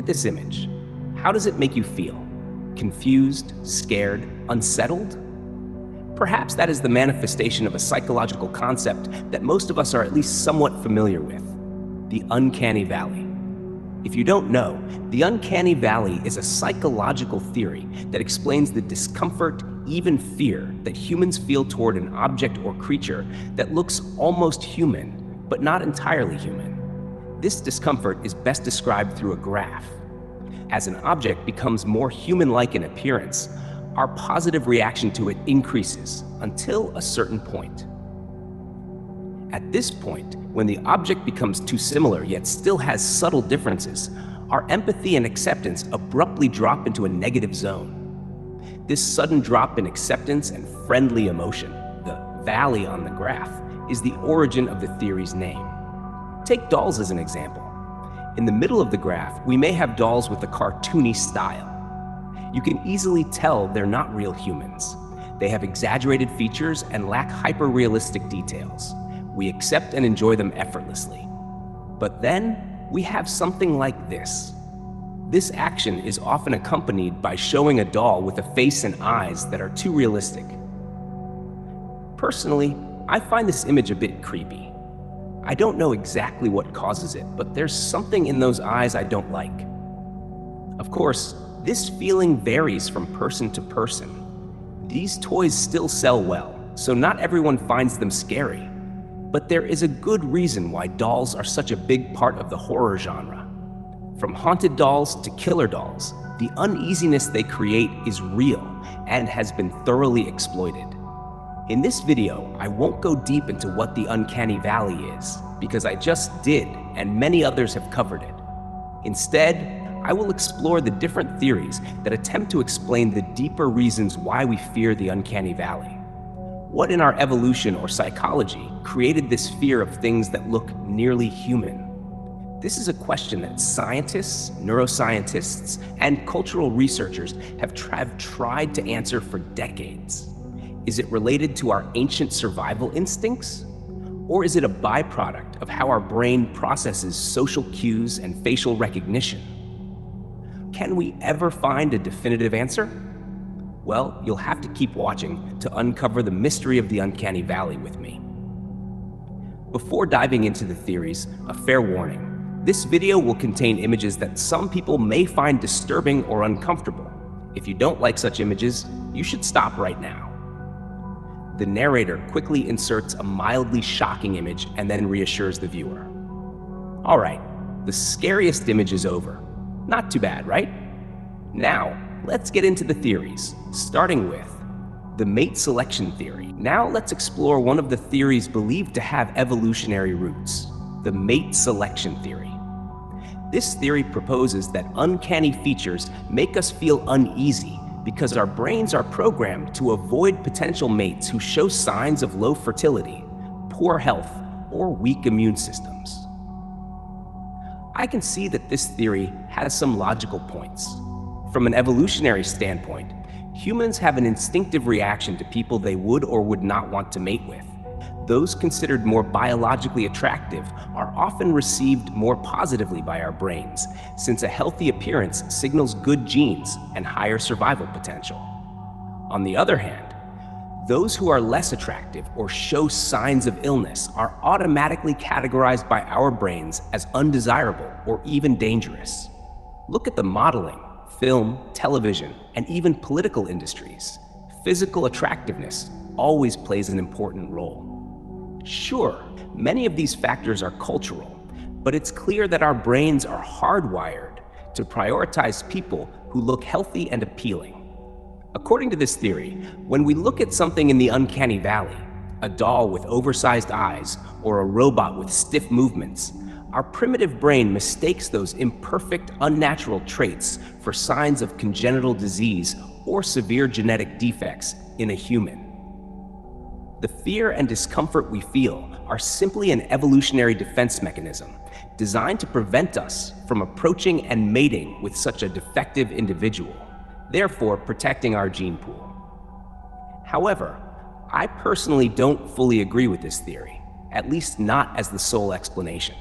this image. How does it make you feel? Confused, scared, unsettled? Perhaps that is the manifestation of a psychological concept that most of us are at least somewhat familiar with, the Uncanny Valley. If you don't know, the Uncanny Valley is a psychological theory that explains the discomfort, even fear, that humans feel toward an object or creature that looks almost human, but not entirely human. This discomfort is best described through a graph. As an object becomes more human-like in appearance, our positive reaction to it increases until a certain point. At this point, when the object becomes too similar yet still has subtle differences, our empathy and acceptance abruptly drop into a negative zone. This sudden drop in acceptance and friendly emotion, the valley on the graph, is the origin of the theory's name. Take dolls as an example. In the middle of the graph, we may have dolls with a cartoony style. You can easily tell they're not real humans. They have exaggerated features and lack hyper-realistic details. We accept and enjoy them effortlessly. But then we have something like this. This action is often accompanied by showing a doll with a face and eyes that are too realistic. Personally, I find this image a bit creepy. I don't know exactly what causes it, but there's something in those eyes I don't like. Of course, this feeling varies from person to person. These toys still sell well, so not everyone finds them scary. But there is a good reason why dolls are such a big part of the horror genre. From haunted dolls to killer dolls, the uneasiness they create is real and has been thoroughly exploited. In this video, I won't go deep into what the Uncanny Valley is, because I just did, and many others have covered it. Instead, I will explore the different theories that attempt to explain the deeper reasons why we fear the Uncanny Valley. What in our evolution or psychology created this fear of things that look nearly human? This is a question that scientists, neuroscientists, and cultural researchers have tried to answer for decades. Is it related to our ancient survival instincts? Or is it a byproduct of how our brain processes social cues and facial recognition? Can we ever find a definitive answer? Well, you'll have to keep watching to uncover the mystery of the Uncanny Valley with me. Before diving into the theories, a fair warning. This video will contain images that some people may find disturbing or uncomfortable. If you don't like such images, you should stop right now. The narrator quickly inserts a mildly shocking image and then reassures the viewer. All right, the scariest image is over. Not too bad, right? Now, let's get into the theories, starting with the mate selection theory. Now let's explore one of the theories believed to have evolutionary roots, the mate selection theory. This theory proposes that uncanny features make us feel uneasy because our brains are programmed to avoid potential mates who show signs of low fertility, poor health, or weak immune systems. I can see that this theory has some logical points. From an evolutionary standpoint, humans have an instinctive reaction to people they would or would not want to mate with. Those considered more biologically attractive are often received more positively by our brains, since a healthy appearance signals good genes and higher survival potential. On the other hand, those who are less attractive or show signs of illness are automatically categorized by our brains as undesirable or even dangerous. Look at the modeling, film, television, and even political industries. Physical attractiveness always plays an important role. Sure, many of these factors are cultural, but it's clear that our brains are hardwired to prioritize people who look healthy and appealing. According to this theory, when we look at something in the Uncanny Valley, a doll with oversized eyes or a robot with stiff movements, our primitive brain mistakes those imperfect, unnatural traits for signs of congenital disease or severe genetic defects in a human. The fear and discomfort we feel are simply an evolutionary defense mechanism designed to prevent us from approaching and mating with such a defective individual, therefore protecting our gene pool. However, I personally don't fully agree with this theory, at least not as the sole explanation.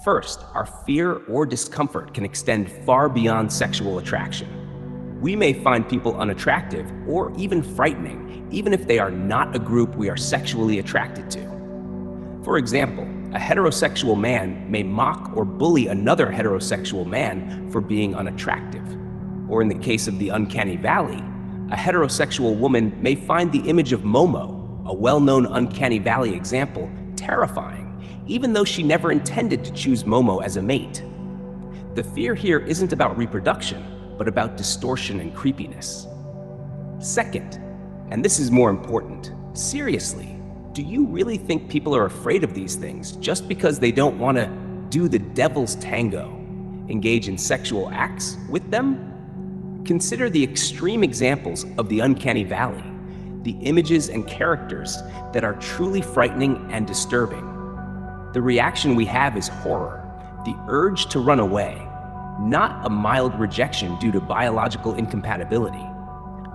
First, our fear or discomfort can extend far beyond sexual attraction. We may find people unattractive or even frightening, even if they are not a group we are sexually attracted to. For example, a heterosexual man may mock or bully another heterosexual man for being unattractive. Or in the case of the Uncanny Valley, a heterosexual woman may find the image of Momo, a well-known Uncanny Valley example, terrifying, even though she never intended to choose Momo as a mate. The fear here isn't about reproduction, but about distortion and creepiness. Second, and this is more important, seriously, do you really think people are afraid of these things just because they don't want to do the devil's tango, engage in sexual acts with them? Consider the extreme examples of the Uncanny Valley, the images and characters that are truly frightening and disturbing. The reaction we have is horror, the urge to run away, not a mild rejection due to biological incompatibility.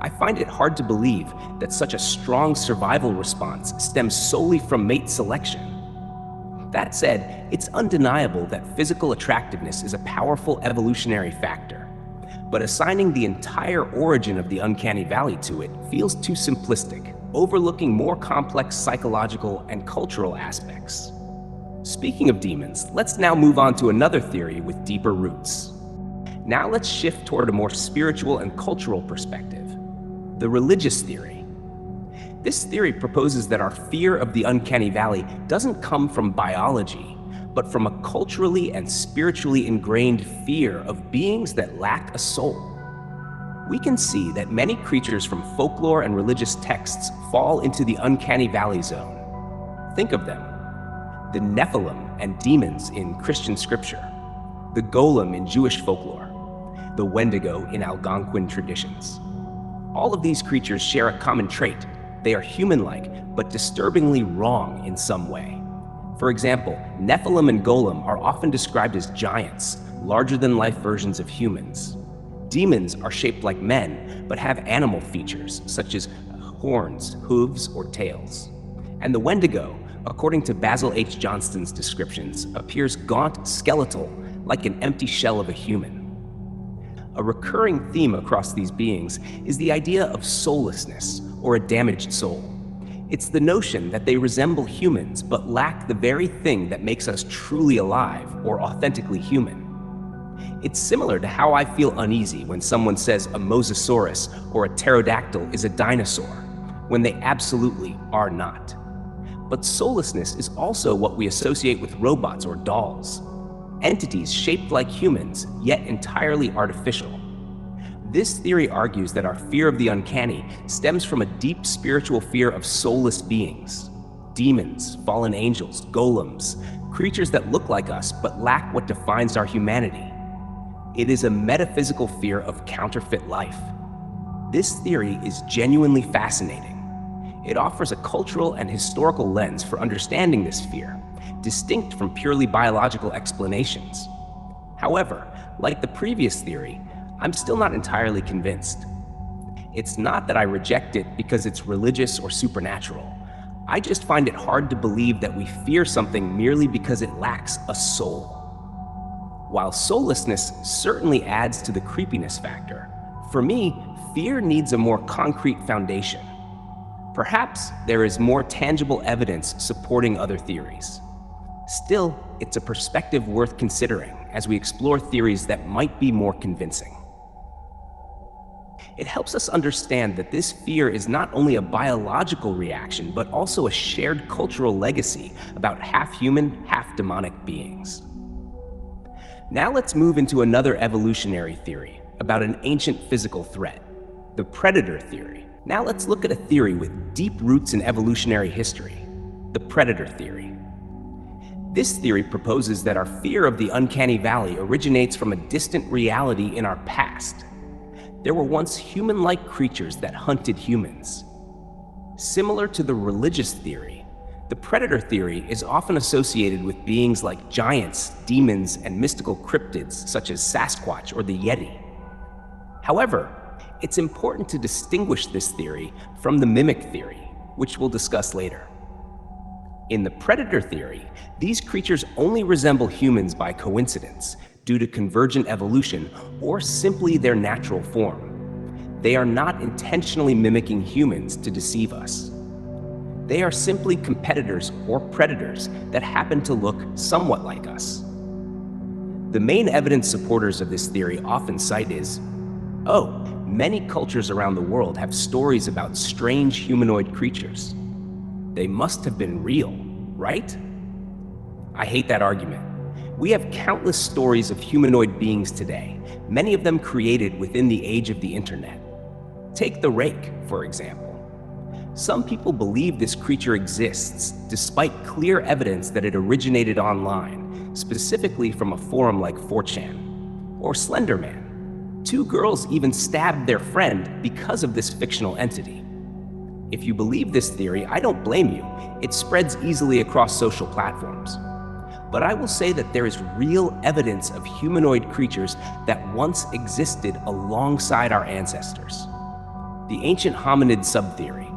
I find it hard to believe that such a strong survival response stems solely from mate selection. That said, it's undeniable that physical attractiveness is a powerful evolutionary factor, but assigning the entire origin of the Uncanny Valley to it feels too simplistic, overlooking more complex psychological and cultural aspects. Speaking of demons, let's now move on to another theory with deeper roots. Now let's shift toward a more spiritual and cultural perspective, the religious theory. This theory proposes that our fear of the Uncanny Valley doesn't come from biology, but from a culturally and spiritually ingrained fear of beings that lack a soul. We can see that many creatures from folklore and religious texts fall into the Uncanny Valley zone. Think of them: the Nephilim and demons in Christian scripture, the golem in Jewish folklore, the Wendigo in Algonquin traditions. All of these creatures share a common trait. They are human-like, but disturbingly wrong in some way. For example, Nephilim and golem are often described as giants, larger-than-life versions of humans. Demons are shaped like men, but have animal features, such as horns, hooves, or tails. And the Wendigo, according to Basil H. Johnston's descriptions, appears gaunt, skeletal, like an empty shell of a human. A recurring theme across these beings is the idea of soullessness, or a damaged soul. It's the notion that they resemble humans but lack the very thing that makes us truly alive or authentically human. It's similar to how I feel uneasy when someone says a mosasaurus or a pterodactyl is a dinosaur, when they absolutely are not. But soullessness is also what we associate with robots or dolls. Entities shaped like humans, yet entirely artificial. This theory argues that our fear of the uncanny stems from a deep spiritual fear of soulless beings. Demons, fallen angels, golems, creatures that look like us but lack what defines our humanity. It is a metaphysical fear of counterfeit life. This theory is genuinely fascinating. It offers a cultural and historical lens for understanding this fear, distinct from purely biological explanations. However, like the previous theory, I'm still not entirely convinced. It's not that I reject it because it's religious or supernatural. I just find it hard to believe that we fear something merely because it lacks a soul. While soullessness certainly adds to the creepiness factor, for me, fear needs a more concrete foundation. Perhaps there is more tangible evidence supporting other theories. Still, it's a perspective worth considering as we explore theories that might be more convincing. It helps us understand that this fear is not only a biological reaction, but also a shared cultural legacy about half-human, half-demonic beings. Now let's move into another evolutionary theory about an ancient physical threat, the predator theory. Now let's look at a theory with deep roots in evolutionary history, the predator theory. This theory proposes that our fear of the Uncanny Valley originates from a distant reality in our past. There were once human-like creatures that hunted humans. Similar to the religious theory, the predator theory is often associated with beings like giants, demons, and mystical cryptids such as Sasquatch or the Yeti. However, it's important to distinguish this theory from the mimic theory, which we'll discuss later. In the predator theory, these creatures only resemble humans by coincidence, due to convergent evolution or simply their natural form. They are not intentionally mimicking humans to deceive us. They are simply competitors or predators that happen to look somewhat like us. The main evidence supporters of this theory often cite is, oh, many cultures around the world have stories about strange humanoid creatures. They must have been real, right? I hate that argument. We have countless stories of humanoid beings today, many of them created within the age of the internet. Take the rake, for example. Some people believe this creature exists despite clear evidence that it originated online, specifically from a forum like 4chan or Slenderman. Two girls even stabbed their friend because of this fictional entity. If you believe this theory, I don't blame you. It spreads easily across social platforms. But I will say that there is real evidence of humanoid creatures that once existed alongside our ancestors. The Ancient Hominid subtheory.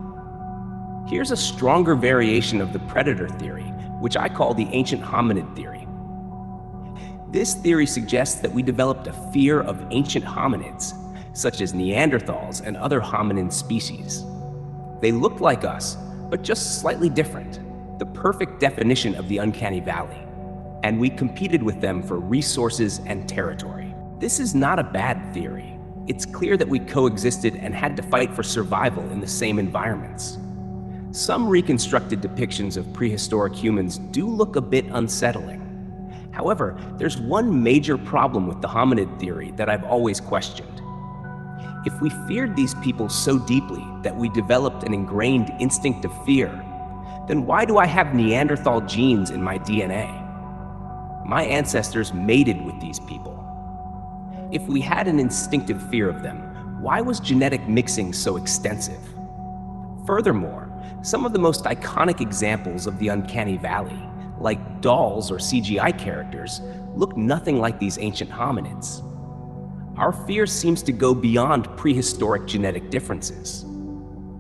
Here's a stronger variation of the predator theory, which I call the Ancient Hominid Theory. This theory suggests that we developed a fear of ancient hominids, such as Neanderthals and other hominin species. They looked like us, but just slightly different, the perfect definition of the Uncanny Valley. And we competed with them for resources and territory. This is not a bad theory. It's clear that we coexisted and had to fight for survival in the same environments. Some reconstructed depictions of prehistoric humans do look a bit unsettling. However, there's one major problem with the hominid theory that I've always questioned. If we feared these people so deeply that we developed an ingrained instinct of fear, then why do I have Neanderthal genes in my DNA? My ancestors mated with these people. If we had an instinctive fear of them, why was genetic mixing so extensive? Furthermore, some of the most iconic examples of the Uncanny Valley, like dolls or CGI characters, look nothing like these ancient hominids. Our fear seems to go beyond prehistoric genetic differences.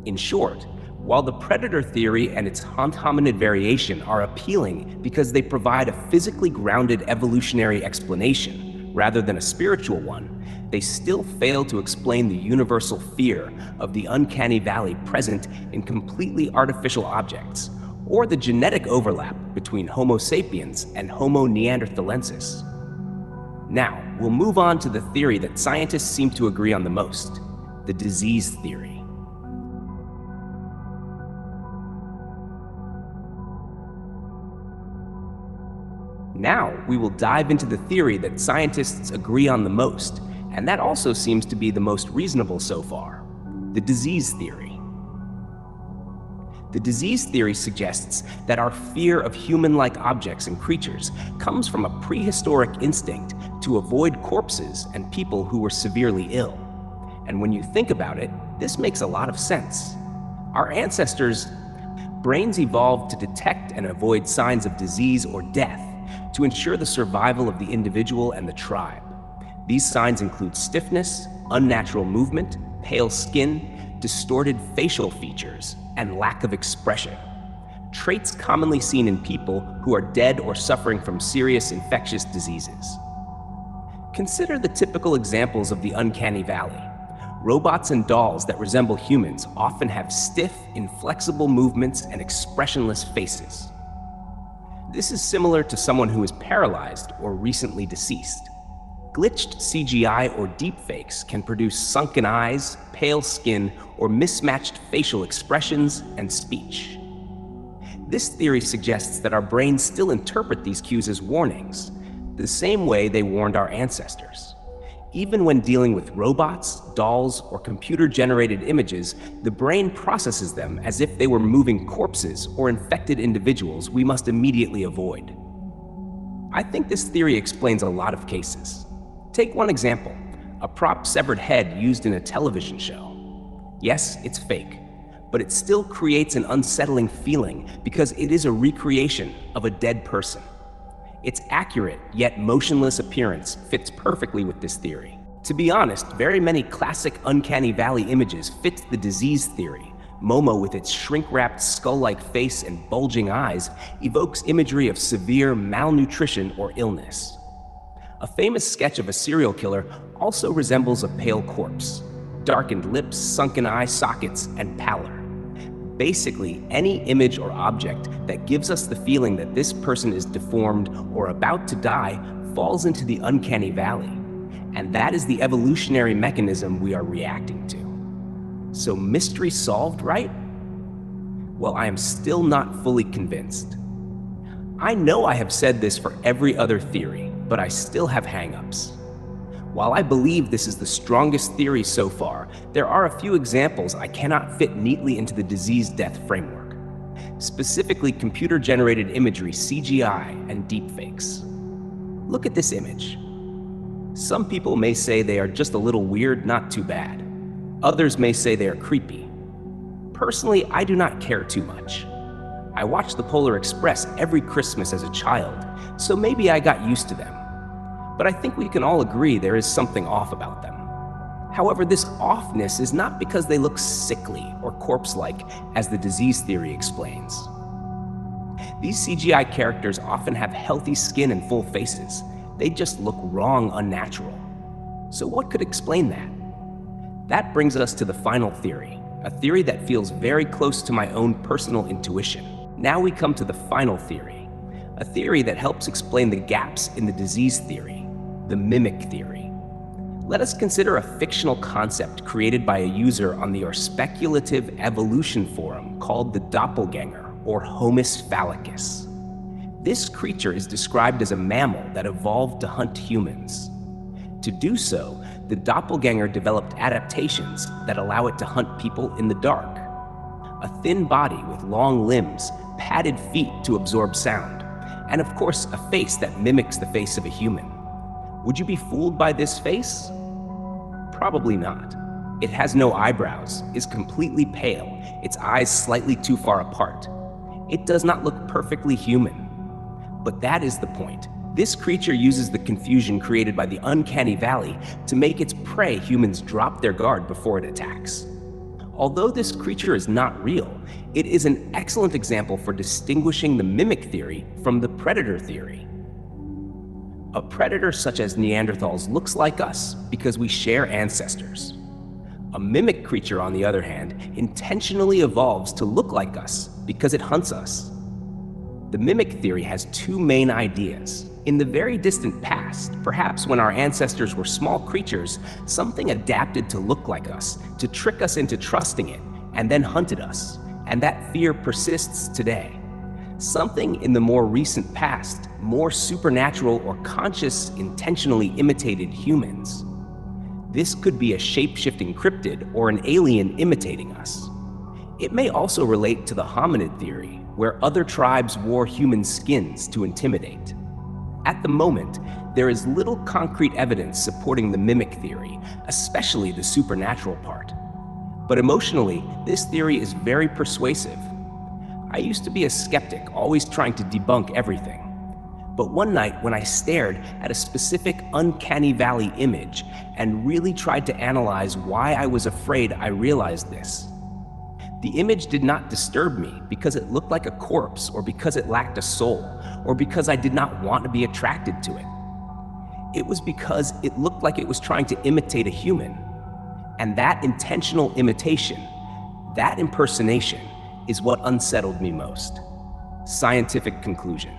In short, while the predator theory and its hominid variation are appealing because they provide a physically grounded evolutionary explanation rather than a spiritual one, they still fail to explain the universal fear of the Uncanny Valley present in completely artificial objects, or the genetic overlap between Homo sapiens and Homo neanderthalensis. Now, we'll move on to the theory that scientists seem to agree on the most, the disease theory. Now, we will dive into the theory that scientists agree on the most, and that also seems to be the most reasonable so far, the disease theory. The disease theory suggests that our fear of human-like objects and creatures comes from a prehistoric instinct to avoid corpses and people who were severely ill. And when you think about it, this makes a lot of sense. Our ancestors' brains evolved to detect and avoid signs of disease or death to ensure the survival of the individual and the tribe. These signs include stiffness, unnatural movement, pale skin, distorted facial features, and lack of expression. Traits commonly seen in people who are dead or suffering from serious infectious diseases. Consider the typical examples of the Uncanny Valley. Robots and dolls that resemble humans often have stiff, inflexible movements and expressionless faces. This is similar to someone who is paralyzed or recently deceased. Glitched CGI or deepfakes can produce sunken eyes, pale skin, or mismatched facial expressions and speech. This theory suggests that our brains still interpret these cues as warnings, the same way they warned our ancestors. Even when dealing with robots, dolls, or computer-generated images, the brain processes them as if they were moving corpses or infected individuals we must immediately avoid. I think this theory explains a lot of cases. Take one example, a prop severed head used in a television show. Yes, it's fake, but it still creates an unsettling feeling because it is a recreation of a dead person. Its accurate yet motionless appearance fits perfectly with this theory. To be honest, very many classic Uncanny Valley images fit the disease theory, Momo, with its shrink-wrapped skull-like face and bulging eyes, evokes imagery of severe malnutrition or illness. A famous sketch of a serial killer also resembles a pale corpse, darkened lips, sunken eye sockets, and pallor. Basically, any image or object that gives us the feeling that this person is deformed or about to die falls into the uncanny valley, and that is the evolutionary mechanism we are reacting to. So mystery solved, right? Well, I am still not fully convinced. I know I have said this for every other theory, but I still have hang-ups. While I believe this is the strongest theory so far, there are a few examples I cannot fit neatly into the disease-death framework, specifically computer-generated imagery, CGI, and deepfakes. Look at this image. Some people may say they are just a little weird, not too bad. Others may say they are creepy. Personally, I do not care too much. I watched the Polar Express every Christmas as a child, so maybe I got used to them. But I think we can all agree there is something off about them. However, this offness is not because they look sickly or corpse-like, as the disease theory explains. These CGI characters often have healthy skin and full faces. They just look wrong, unnatural. So what could explain that? That brings us to the final theory, a theory that feels very close to my own personal intuition. Now we come to the final theory, a theory that helps explain the gaps in the disease theory, the mimic theory. Let us consider a fictional concept created by a user on the speculative evolution forum called the doppelganger, or Homus phallicus. This creature is described as a mammal that evolved to hunt humans. To do so, the doppelganger developed adaptations that allow it to hunt people in the dark. A thin body with long limbs, padded feet to absorb sound, and of course, a face that mimics the face of a human. Would you be fooled by this face? Probably not. It has no eyebrows, is completely pale, its eyes slightly too far apart. It does not look perfectly human. But that is the point. This creature uses the confusion created by the Uncanny Valley to make its prey humans drop their guard before it attacks. Although this creature is not real, it is an excellent example for distinguishing the mimic theory from the predator theory. A predator such as Neanderthals looks like us because we share ancestors. A mimic creature, on the other hand, intentionally evolves to look like us because it hunts us. The mimic theory has two main ideas. In the very distant past, perhaps when our ancestors were small creatures, something adapted to look like us, to trick us into trusting it, and then hunted us. And that fear persists today. Something in the more recent past, more supernatural or conscious, intentionally imitated humans. This could be a shape-shifting cryptid or an alien imitating us. It may also relate to the hominid theory, where other tribes wore human skins to intimidate. At the moment, there is little concrete evidence supporting the mimic theory, especially the supernatural part. But emotionally, this theory is very persuasive. I used to be a skeptic, always trying to debunk everything. But one night, when I stared at a specific Uncanny Valley image and really tried to analyze why I was afraid, I realized this. The image did not disturb me because it looked like a corpse, or because it lacked a soul, or because I did not want to be attracted to it. It was because it looked like it was trying to imitate a human. And that intentional imitation, that impersonation, is what unsettled me most. Scientific conclusion.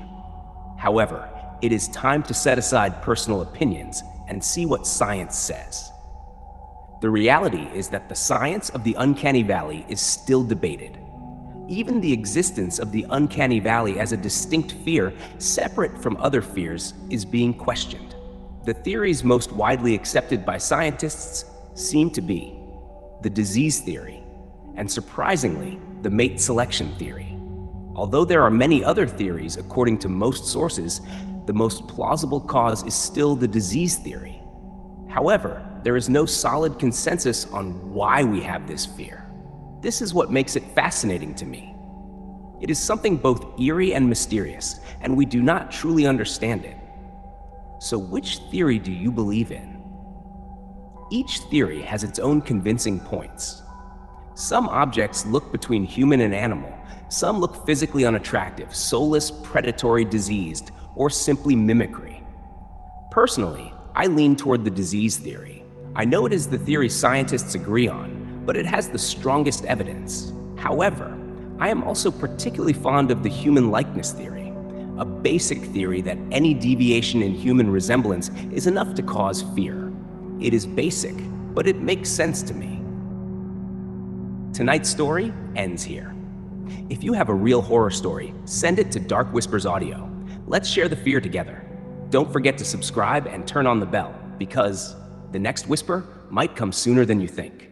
However, it is time to set aside personal opinions and see what science says. The reality is that the science of the Uncanny Valley is still debated. Even the existence of the Uncanny Valley as a distinct fear, separate from other fears, is being questioned. The theories most widely accepted by scientists seem to be the disease theory, and surprisingly, the mate selection theory. Although there are many other theories, according to most sources, the most plausible cause is still the disease theory. However, there is no solid consensus on why we have this fear. This is what makes it fascinating to me. It is something both eerie and mysterious, and we do not truly understand it. So which theory do you believe in? Each theory has its own convincing points. Some objects look between human and animal. Some look physically unattractive, soulless, predatory, diseased, or simply mimicry. Personally, I lean toward the disease theory. I know it is the theory scientists agree on, but it has the strongest evidence. However, I am also particularly fond of the human likeness theory, a basic theory that any deviation in human resemblance is enough to cause fear. It is basic, but it makes sense to me. Tonight's story ends here. If you have a real horror story, send it to Dark Whispers Audio. Let's share the fear together. Don't forget to subscribe and turn on the bell, because the next whisper might come sooner than you think.